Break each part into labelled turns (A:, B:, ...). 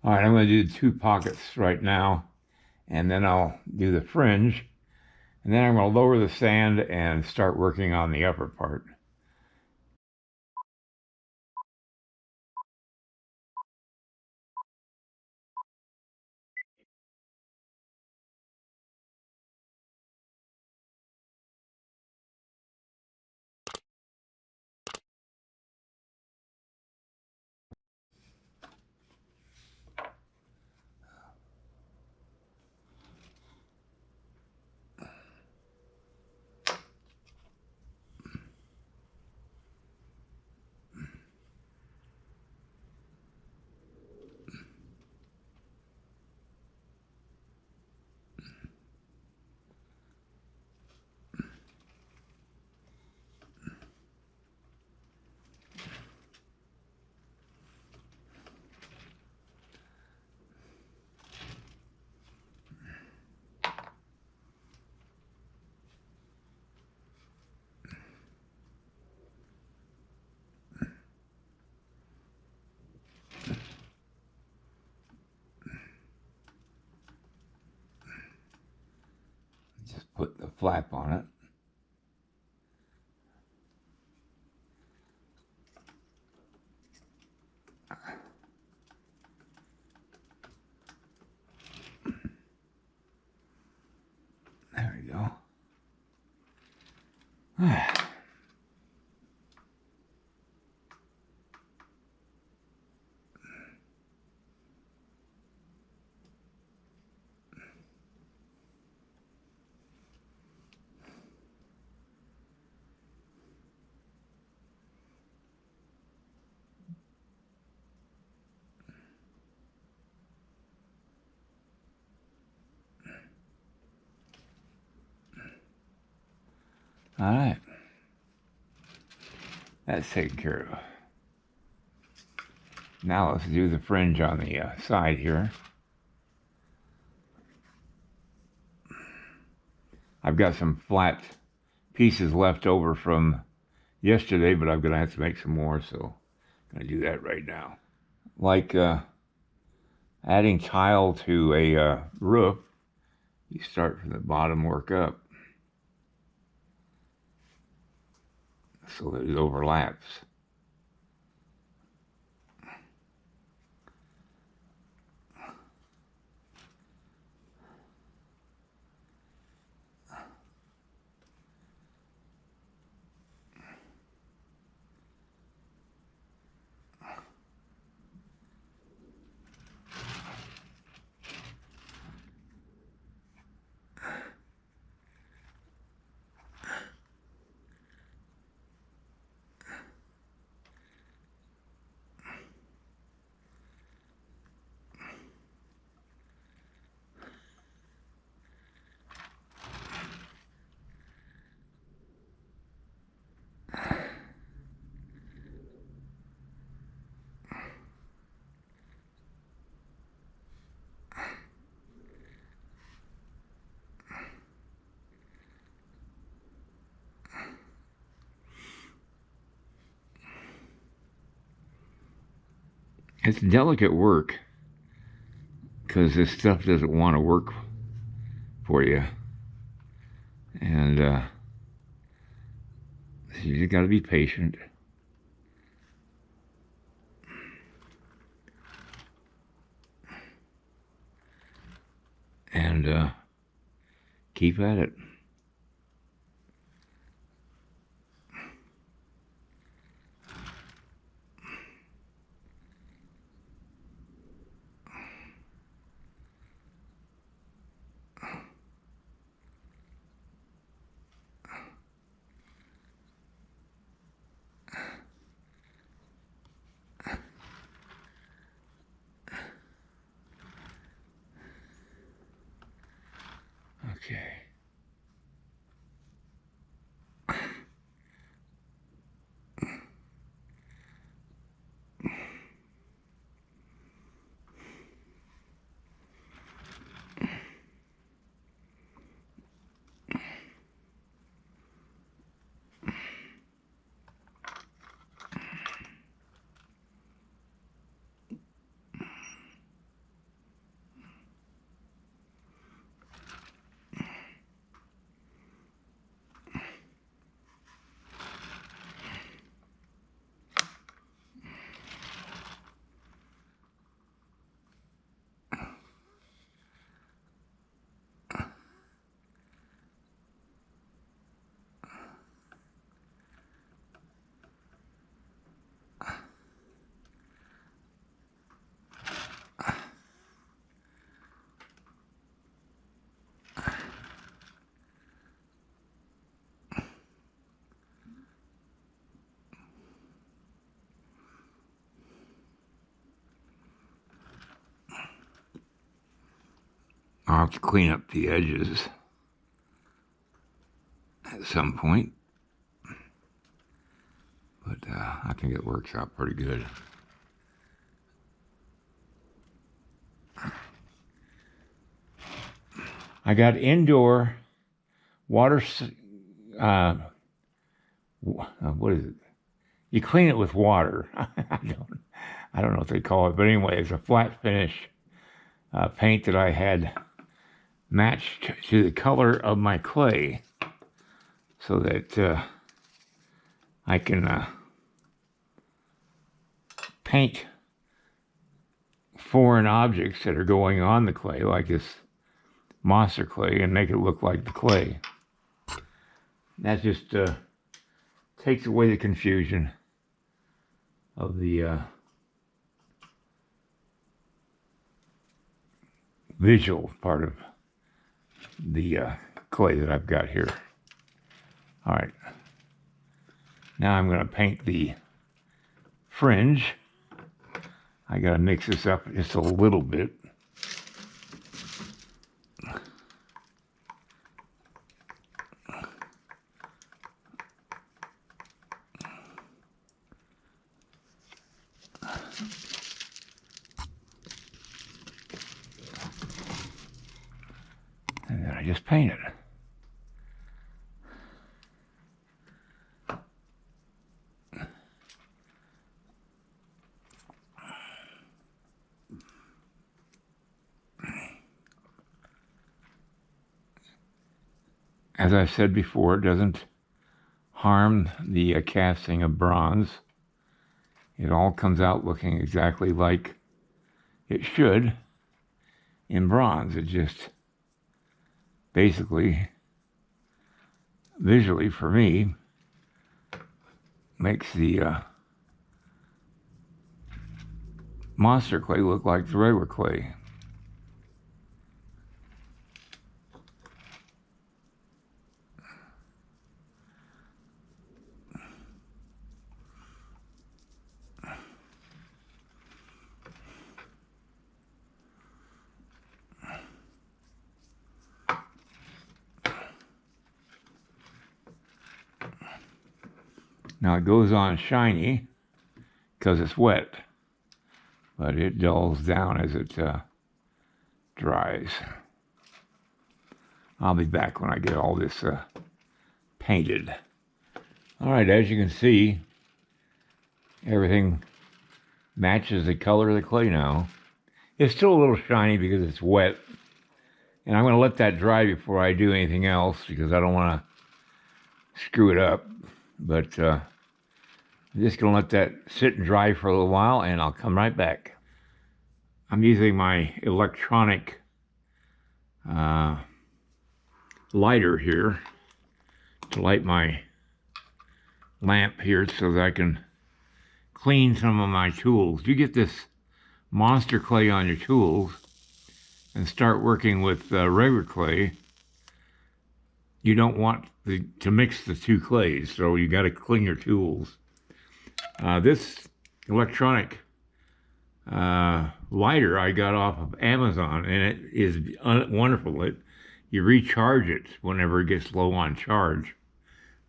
A: All right, I'm going to do 2 pockets right now, and then I'll do the fringe, and then I'm going to lower the sand and start working on the upper part. Just put the flap on it. There we go. All right. That's taken care of. Now let's do the fringe on the side here. I've got some flat pieces left over from yesterday, but I'm going to have to make some more, so I'm going to do that right now. Like adding tile to a roof, you start from the bottom, work up, so that it overlaps. It's delicate work because this stuff doesn't want to work for you, and you just got to be patient and keep at it. Okay. I'll have to clean up the edges at some point, but I think it works out pretty good. I got indoor water, what is it? You clean it with water. I don't know what they call it, but anyway, it's a flat finish paint that I had matched to the color of my clay, so that I can paint foreign objects that are going on the clay, like this monster clay, and make it look like the clay. That just takes away the confusion of the visual part of the clay that I've got here. All right, now I'm going to paint the fringe. I got to mix this up just a little bit. And then I just paint it. As I've said before, it doesn't harm the casting of bronze. It all comes out looking exactly like it should in bronze. It just basically, visually for me, makes the monster clay look like the regular clay. Now it goes on shiny because it's wet, but it dulls down as it dries. I'll be back when I get all this painted. All right, as you can see, everything matches the color of the clay now. It's still a little shiny because it's wet, and I'm going to let that dry before I do anything else because I don't want to screw it up. But I'm just going to let that sit and dry for a little while, and I'll come right back. I'm using my electronic lighter here to light my lamp here so that I can clean some of my tools. You get this monster clay on your tools and start working with regular clay, you don't want to mix the two clays, so you got to clean your tools. This electronic lighter I got off of Amazon, and it is wonderful. You recharge it whenever it gets low on charge,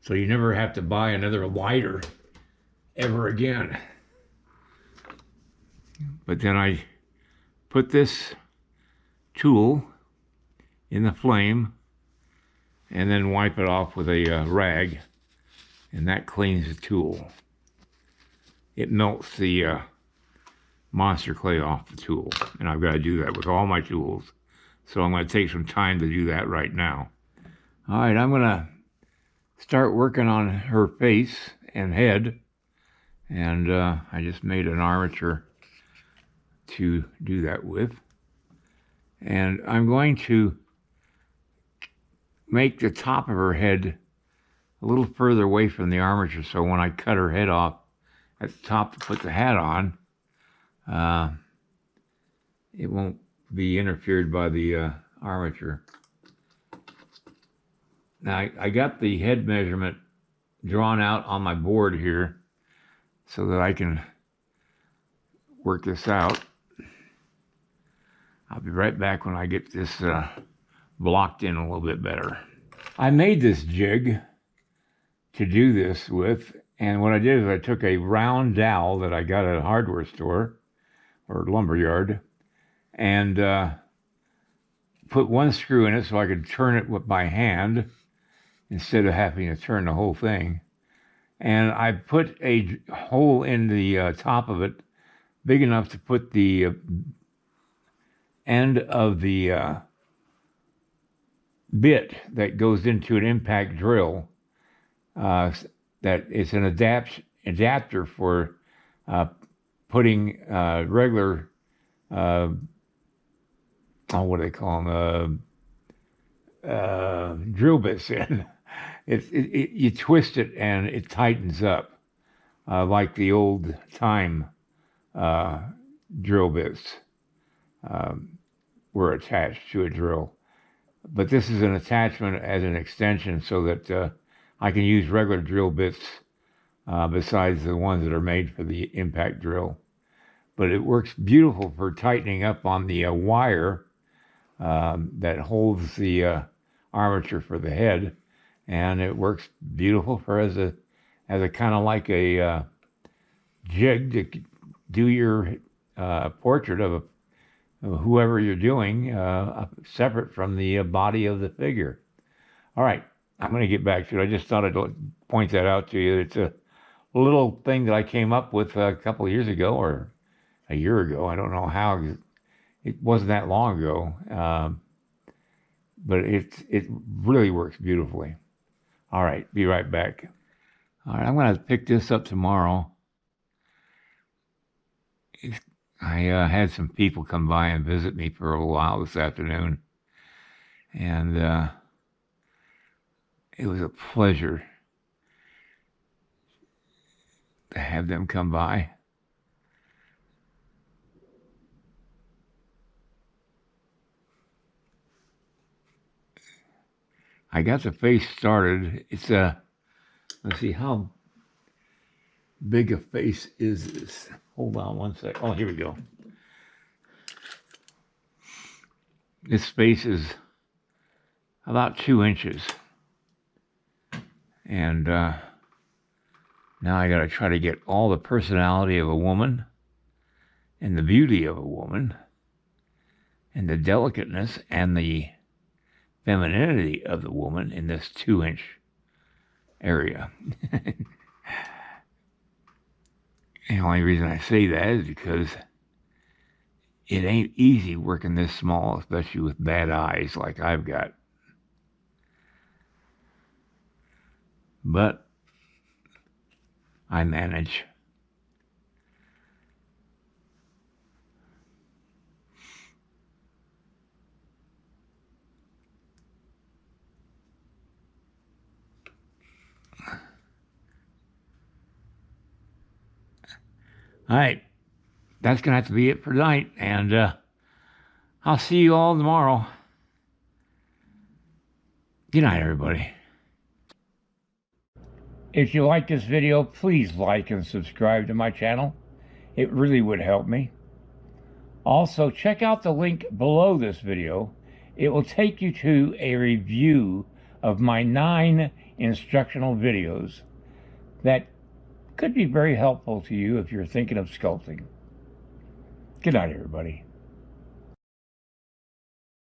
A: so you never have to buy another lighter ever again. But then I put this tool in the flame and then wipe it off with a rag, and that cleans the tool. It melts the monster clay off the tool, and I've got to do that with all my tools, so I'm going to take some time to do that right now. All right, I'm going to start working on her face and head, and I just made an armature to do that with, and I'm going to make the top of her head a little further away from the armature, so when I cut her head off at the top to put the hat on, it won't be interfered by the armature. Now I got the head measurement drawn out on my board here so that I can work this out. I'll be right back when I get this blocked in a little bit better. I made this jig to do this with, and what I did is I took a round dowel that I got at a hardware store or lumber yard and put one screw in it so I could turn it with my hand instead of having to turn the whole thing. And I put a hole in the top of it big enough to put the end of the bit that goes into an impact drill. That it's an adapter for putting regular, what do they call them, drill bits in. You twist it and it tightens up, like the old time drill bits were attached to a drill. But this is an attachment as an extension so that I can use regular drill bits besides the ones that are made for the impact drill. But it works beautiful for tightening up on the wire that holds the armature for the head, and it works beautiful for as a kind of like a jig to do your portrait of whoever you're doing, separate from the body of the figure. All right, I'm going to get back to it. I just thought I'd point that out to you. It's a little thing that I came up with a couple of years ago, or a year ago. I don't know how. It wasn't that long ago, but it really works beautifully. All right, be right back. All right, I'm going to pick this up tomorrow. I had some people come by and visit me for a while this afternoon, and it was a pleasure to have them come by. I got the face started. It's let's see, how big a face is this? Hold on one sec. Oh, here we go. This face is about 2 inches. And now I got to try to get all the personality of a woman and the beauty of a woman and the delicateness and the femininity of the woman in this 2-inch area. And the only reason I say that is because it ain't easy working this small, especially with bad eyes like I've got. But I manage. All right, that's going to have to be it for tonight, and I'll see you all tomorrow. Good night, everybody. If you like this video, please like and subscribe to my channel. It really would help me. Also, check out the link below this video. It will take you to a review of my 9 instructional videos that could be very helpful to you if you're thinking of sculpting. Good night, everybody.